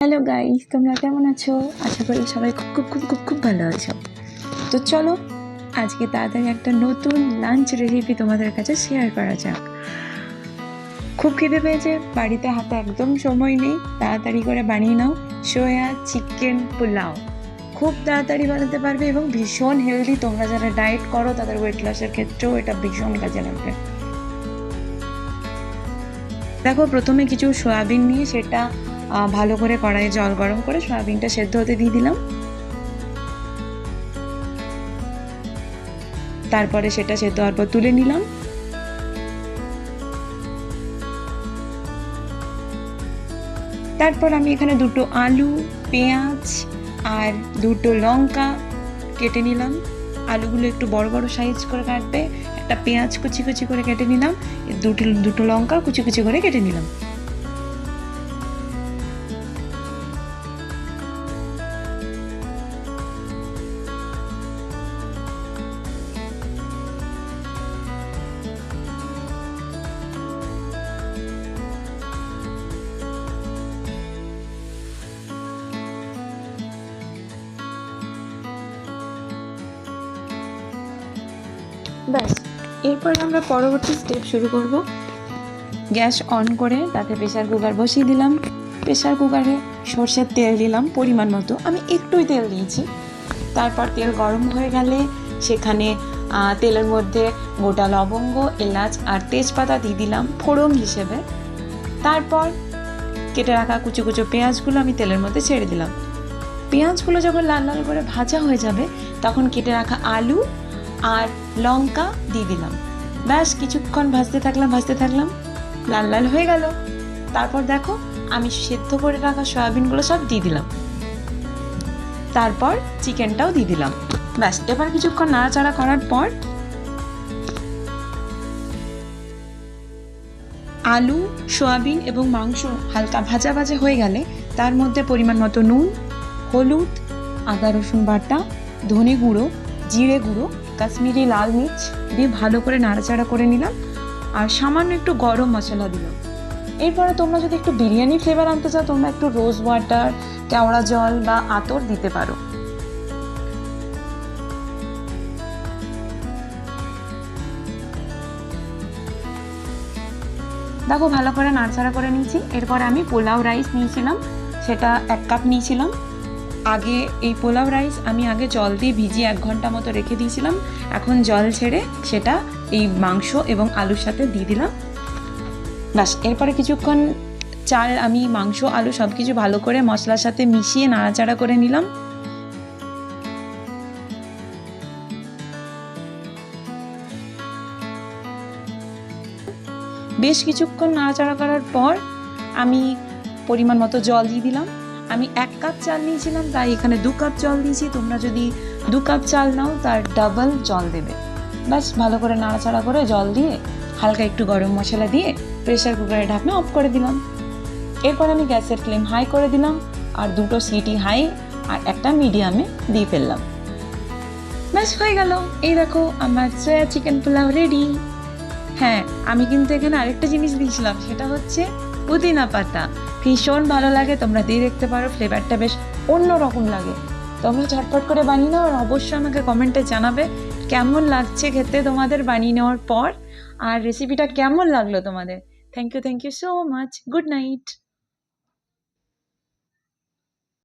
Hello guys, তোমরা কেমন আছো? আশা করি সবাই খুব খুব খুব খুব খুব ভালো আছো। তো চলো আজকে তাড়াতাড়ি একটা নতুন লাঞ্চ রেসিপি তোমাদের কাছে শেয়ার করা যাক। খুব খিদে পেয়েছে, বাড়িতে হাতে একদম সময় নেই, তাড়াতাড়ি করে বানিয়ে নাও সোয়া চিকেন পোলাও। খুব তাড়াতাড়ি বানাতে পারবে এবং ভীষণ হেলদি। তোমরা যারা ডায়েট করো তাদের ওয়েট লসের ক্ষেত্রেও এটা ভীষণ কাজে লাগবে। দেখো, প্রথমে কিছু সয়াবিন নিয়ে সেটা ভালো করে কড়াইয়ে জল গরম করে সয়াবিনটা সেদ্ধ হতে দিয়ে দিলাম। তারপরে সেটা সেদ্ধ হওয়ার পর তুলে নিলাম। তারপর আমি এখানে দুটো আলু, পেঁয়াজ আর দুটো লঙ্কা কেটে নিলাম। আলুগুলো একটু বড় বড় সাইজ করে কাটবে। একটা পেঁয়াজ কুচি কুচি করে কেটে নিলাম। দুটো লঙ্কা কুচি কুচি করে কেটে নিলাম। ব্যাস, এরপর আমরা পরবর্তী স্টেপ শুরু করব। গ্যাস অন করে তাতে প্রেসার কুকার বসিয়ে দিলাম। প্রেসার কুকারে সর্ষের তেল দিলাম পরিমাণ মতো, আমি একটুই তেল দিয়েছি। তারপর তেল গরম হয়ে গেলে সেখানে তেলের মধ্যে গোটা লবঙ্গ, এলাচ আর তেজপাতা দিয়ে দিলাম ফোড়ন হিসেবে। তারপর কেটে রাখা কুচো কুচো পেঁয়াজগুলো আমি তেলের মধ্যে ছেড়ে দিলাম। পেঁয়াজগুলো যখন লাল লাল করে ভাজা হয়ে যাবে তখন কেটে রাখা আলু আর লঙ্কা দিয়ে দিলাম। ব্যাস, কিছুক্ষণ ভাজতে থাকলাম, লাল লাল হয়ে গেল। তারপর দেখো, আমি সেদ্ধ করে রাখা সয়াবিনগুলো সব দিয়ে দিলাম। তারপর চিকেনটাও দিয়ে দিলাম। ব্যাস, এবার কিছুক্ষণ নাড়াচাড়া করার পর আলু, সয়াবিন এবং মাংস হালকা ভাজা ভাজা হয়ে গেলে তার মধ্যে পরিমাণ মতো নুন, হলুদ, আদা রসুন বাটা, ধনে গুঁড়ো, জিরে গুঁড়ো, কাশ্মীরি লাল মির্চ দিয়ে ভালো করে নাড়াচাড়া করে নিলাম। আর সামান্য একটু গরম মশলা দিলাম। এরপরে তোমরা যদি একটু বিরিয়ানি ফ্লেভার আনতে চাও তোমরা একটু রোজ ওয়াটার, কেওড়া জল বা আতর দিতে পারো। দেখো, ভালো করে নাড়াচাড়া করে নিয়েছি। এরপরে আমি পোলাও রাইস নিয়েছিলাম, সেটা 1 কাপ নিয়েছিলাম। আগে এই পোলাও রাইস আমি আগে জল দিয়ে ভিজিয়ে 1 ঘন্টা মতো রেখে দিয়েছিলাম। এখন জল ছেড়ে সেটা এই মাংস এবং আলুর সাথে দিয়ে দিলাম। ব্যাস, এরপরে কিছুক্ষণ চাল, আমি মাংস, আলু সব কিছু ভালো করে মশলার সাথে মিশিয়ে নাড়াচাড়া করে নিলাম। বেশ কিছুক্ষণ নাড়াচাড়া করার পর আমি পরিমাণ মতো জল দিয়ে দিলাম। আমি 1 কাপ চাল নিয়েছিলাম, তাই এখানে 2 কাপ জল দিয়েছি। তোমরা যদি 2 কাপ চাল নাও তার ডাবল জল দেবে। ব্যাস, ভালো করে নাড়াচাড়া করে জল দিয়ে হালকা একটু গরম মশলা দিয়ে প্রেসার কুকারের ঢাকনা অফ করে দিলাম। এরপর আমি গ্যাসের ফ্লেম হাই করে দিলাম আর 2টো সিটি হাই আর একটা মিডিয়ামে দিয়ে ফেললাম। ব্যাস, হয়ে গেল। এই দেখো, আমার সোয়া চিকেন পোলাও রেডি। হ্যাঁ, আমি কিন্তু এখানে আরেকটা জিনিস দিয়েছিলাম, সেটা হচ্ছে পুদিনা পাতা। ভীষণ ভালো লাগে, তোমরা দিয়ে দেখতে পারো, ফ্লেভারটা বেশ অন্যরকম লাগে। তোমরা ঝটপট করে বানিয়ে নাও আর অবশ্যই আমাকে কমেন্টে জানাবে কেমন লাগছে খেতে তোমাদের বানিয়ে নেওয়ার পর, আর রেসিপিটা কেমন লাগলো তোমাদের। Thank you so much. Good night.